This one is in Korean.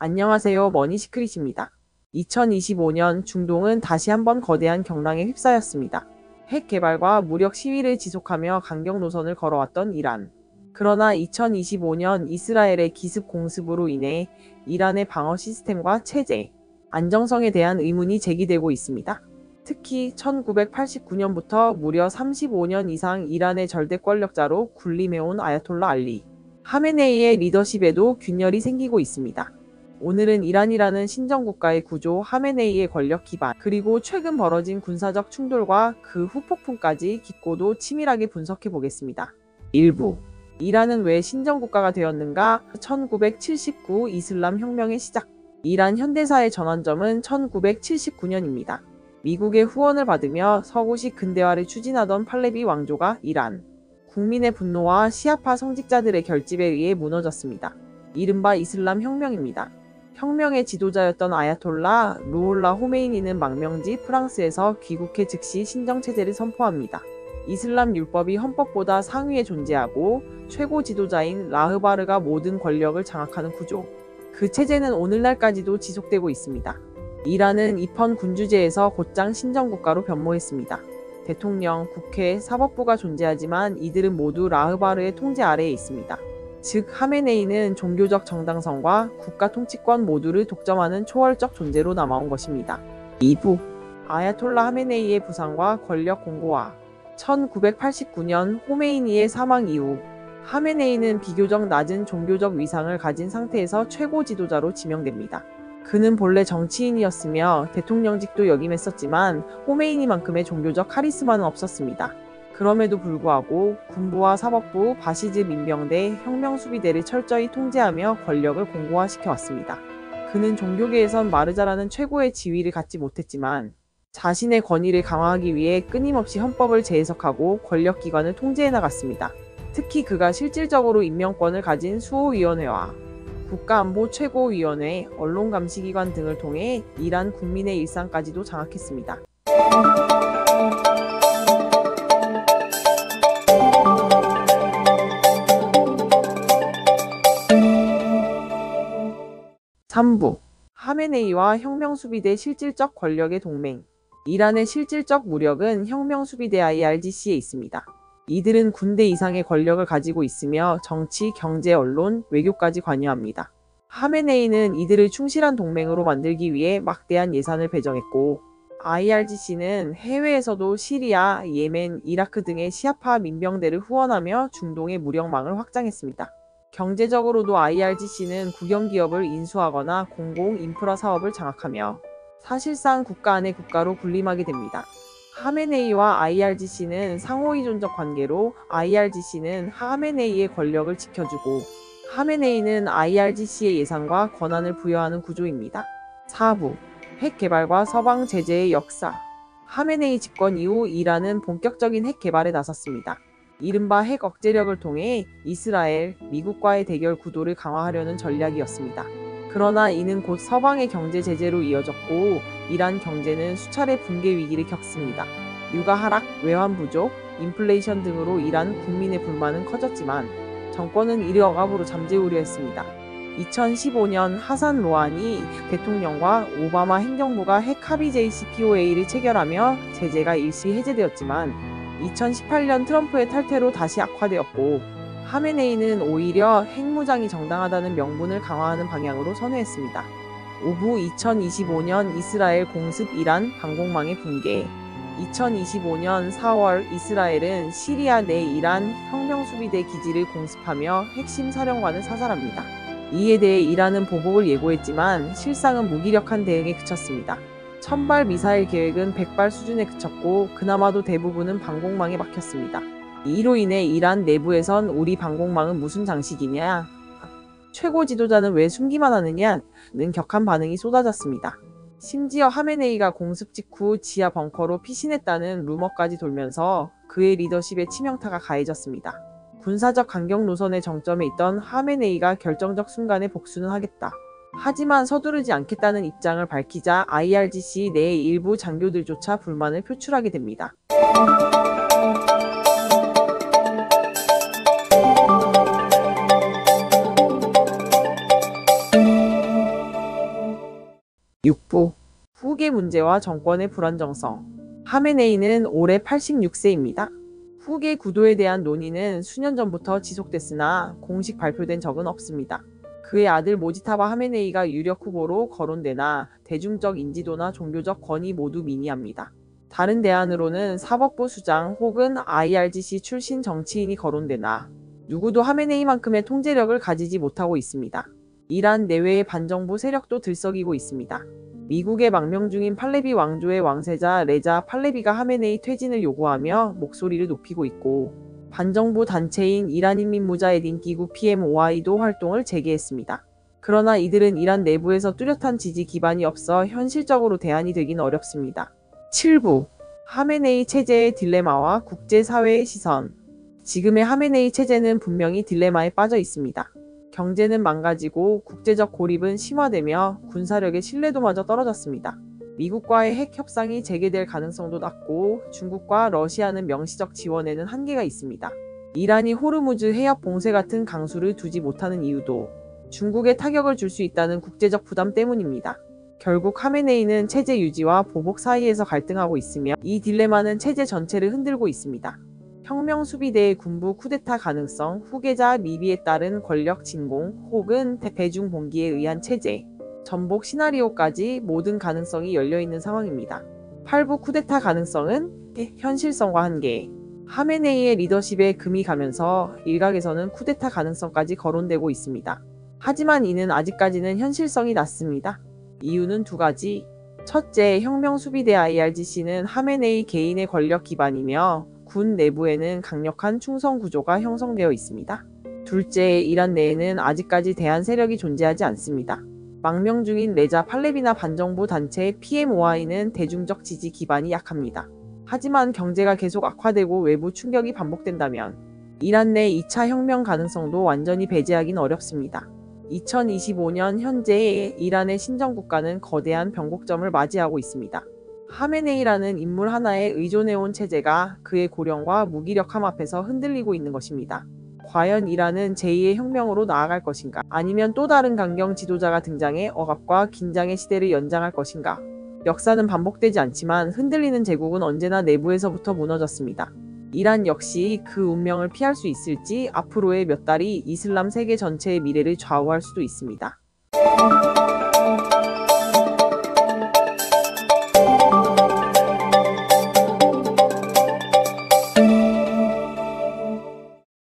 안녕하세요. 머니시크릿입니다. 2025년 중동은 다시 한번 거대한 경랑에 휩싸였습니다. 핵 개발과 무력 시위를 지속하며 강경 노선을 걸어왔던 이란. 그러나 2025년 이스라엘의 기습 공습으로 인해 이란의 방어 시스템과 체제, 안정성에 대한 의문이 제기되고 있습니다. 특히 1989년부터 무려 35년 이상 이란의 절대 권력자로 군림해온 아야톨라 알리 하메네이의 리더십에도 균열이 생기고 있습니다. 오늘은 이란이라는 신정국가의 구조, 하메네이의 권력 기반, 그리고 최근 벌어진 군사적 충돌과 그 후폭풍까지 깊고도 치밀하게 분석해 보겠습니다. 1부. 이란은 왜 신정국가가 되었는가? 1979 이슬람 혁명의 시작. 이란 현대사의 전환점은 1979년입니다. 미국의 후원을 받으며 서구식 근대화를 추진하던 팔레비 왕조가 이란 국민의 분노와 시아파 성직자들의 결집에 의해 무너졌습니다. 이른바 이슬람 혁명입니다. 혁명의 지도자였던 아야톨라 루홀라 호메이니는 망명지 프랑스에서 귀국해 즉시 신정체제를 선포합니다. 이슬람 율법이 헌법보다 상위에 존재하고 최고 지도자인 라흐바르가 모든 권력을 장악하는 구조. 그 체제는 오늘날까지도 지속되고 있습니다. 이란은 입헌 군주제에서 곧장 신정국가로 변모했습니다. 대통령, 국회, 사법부가 존재하지만 이들은 모두 라흐바르의 통제 아래에 있습니다. 즉 하메네이는 종교적 정당성과 국가 통치권 모두를 독점하는 초월적 존재로 남아온 것입니다. 2부. 아야톨라 하메네이의 부상과 권력 공고화. 1989년 호메이니의 사망 이후 하메네이는 비교적 낮은 종교적 위상을 가진 상태에서 최고 지도자로 지명됩니다. 그는 본래 정치인이었으며 대통령직도 역임했었지만 호메이니만큼의 종교적 카리스마는 없었습니다. 그럼에도 불구하고 군부와 사법부, 바시즈 민병대, 혁명수비대를 철저히 통제하며 권력을 공고화시켜왔습니다. 그는 종교계에선 마르자라는 최고의 지위를 갖지 못했지만 자신의 권위를 강화하기 위해 끊임없이 헌법을 재해석하고 권력기관을 통제해 나갔습니다. 특히 그가 실질적으로 임명권을 가진 수호위원회와 국가안보 최고위원회, 언론감시기관 등을 통해 이란 국민의 일상까지도 장악했습니다. 3부. 하메네이와 혁명수비대 실질적 권력의 동맹. 이란의 실질적 무력은 혁명수비대 IRGC에 있습니다. 이들은 군대 이상의 권력을 가지고 있으며 정치, 경제, 언론, 외교까지 관여합니다. 하메네이는 이들을 충실한 동맹으로 만들기 위해 막대한 예산을 배정했고 IRGC는 해외에서도 시리아, 예멘, 이라크 등의 시아파 민병대를 후원하며 중동의 무력망을 확장했습니다. 경제적으로도 IRGC는 국영기업을 인수하거나 공공 인프라 사업을 장악하며 사실상 국가 안의 국가로 군림하게 됩니다. 하메네이와 IRGC는 상호의존적 관계로 IRGC는 하메네이의 권력을 지켜주고 하메네이는 IRGC의 예산과 권한을 부여하는 구조입니다. 4부. 핵 개발과 서방 제재의 역사. 하메네이 집권 이후 이란은 본격적인 핵 개발에 나섰습니다. 이른바 핵 억제력을 통해 이스라엘, 미국과의 대결 구도를 강화하려는 전략이었습니다. 그러나 이는 곧 서방의 경제 제재로 이어졌고 이란 경제는 수차례 붕괴 위기를 겪습니다. 유가 하락, 외환 부족, 인플레이션 등으로 이란 국민의 불만은 커졌지만 정권은 이를 억압으로 잠재우려 했습니다. 2015년 하산 로하니 대통령과 오바마 행정부가 핵 합의 JCPOA를 체결하며 제재가 일시 해제되었지만 2018년 트럼프의 탈퇴로 다시 악화되었고 하메네이는 오히려 핵무장이 정당하다는 명분을 강화하는 방향으로 선회했습니다. 5부. 2025년 이스라엘 공습 이란 방공망의 붕괴. 2025년 4월 이스라엘은 시리아 내 이란 혁명수비대 기지를 공습하며 핵심 사령관을 사살합니다. 이에 대해 이란은 보복을 예고했지만 실상은 무기력한 대응에 그쳤습니다. 1000발 미사일 계획은 100발 수준에 그쳤고 그나마도 대부분은 방공망에 막혔습니다. 이로 인해 이란 내부에선 우리 방공망은 무슨 장식이냐? 최고 지도자는 왜 숨기만 하느냐는 격한 반응이 쏟아졌습니다. 심지어 하메네이가 공습 직후 지하 벙커로 피신했다는 루머까지 돌면서 그의 리더십에 치명타가 가해졌습니다. 군사적 강경 노선의 정점에 있던 하메네이가 결정적 순간에 복수는 하겠다. 하지만 서두르지 않겠다는 입장을 밝히자 IRGC 내의 일부 장교들조차 불만을 표출하게 됩니다. 6부 후계 문제와 정권의 불안정성. 하메네이는 올해 86세입니다. 후계 구도에 대한 논의는 수년 전부터 지속됐으나 공식 발표된 적은 없습니다. 그의 아들 모지타바 하메네이가 유력 후보로 거론되나 대중적 인지도나 종교적 권위 모두 미미합니다. 다른 대안으로는 사법부 수장 혹은 IRGC 출신 정치인이 거론되나 누구도 하메네이만큼의 통제력을 가지지 못하고 있습니다. 이란 내외의 반정부 세력도 들썩이고 있습니다. 미국의 망명 중인 팔레비 왕조의 왕세자 레자 팔레비가 하메네이 퇴진을 요구하며 목소리를 높이고 있고, 반정부 단체인 이란인민무자헤딘 기구 PMOI도 활동을 재개했습니다. 그러나 이들은 이란 내부에서 뚜렷한 지지 기반이 없어 현실적으로 대안이 되긴 어렵습니다. 7부 하메네이 체제의 딜레마와 국제사회의 시선. 지금의 하메네이 체제는 분명히 딜레마에 빠져 있습니다. 경제는 망가지고 국제적 고립은 심화되며 군사력의 신뢰도마저 떨어졌습니다. 미국과의 핵 협상이 재개될 가능성도 낮고 중국과 러시아는 명시적 지원에는 한계가 있습니다. 이란이 호르무즈 해협 봉쇄 같은 강수를 두지 못하는 이유도 중국에 타격을 줄 수 있다는 국제적 부담 때문입니다. 결국 하메네이는 체제 유지와 보복 사이에서 갈등하고 있으며 이 딜레마는 체제 전체를 흔들고 있습니다. 혁명수비대의 군부 쿠데타 가능성, 후계자 리비에 따른 권력 진공, 혹은 대중 봉기에 의한 체제, 전복 시나리오까지 모든 가능성이 열려있는 상황입니다. 8부 쿠데타 가능성은 현실성과 한계. 하메네이의 리더십에 금이 가면서 일각에서는 쿠데타 가능성까지 거론되고 있습니다. 하지만 이는 아직까지는 현실성이 낮습니다. 이유는 두 가지. 첫째, 혁명수비대 IRGC는 하메네이 개인의 권력 기반이며 군 내부에는 강력한 충성 구조가 형성되어 있습니다. 둘째, 이란 내에는 아직까지 대한 세력이 존재하지 않습니다. 망명 중인 레자 팔레비나 반정부 단체 PMOI는 대중적 지지 기반이 약합니다. 하지만 경제가 계속 악화되고 외부 충격이 반복된다면 이란 내 2차 혁명 가능성도 완전히 배제하긴 어렵습니다. 2025년 현재 이란의 신정국가는 거대한 변곡점을 맞이하고 있습니다. 하메네이라는 인물 하나에 의존해온 체제가 그의 고령과 무기력함 앞에서 흔들리고 있는 것입니다. 과연 이란은 제2의 혁명으로 나아갈 것인가? 아니면 또 다른 강경 지도자가 등장해 억압과 긴장의 시대를 연장할 것인가? 역사는 반복되지 않지만 흔들리는 제국은 언제나 내부에서부터 무너졌습니다. 이란 역시 그 운명을 피할 수 있을지 앞으로의 몇 달이 이슬람 세계 전체의 미래를 좌우할 수도 있습니다.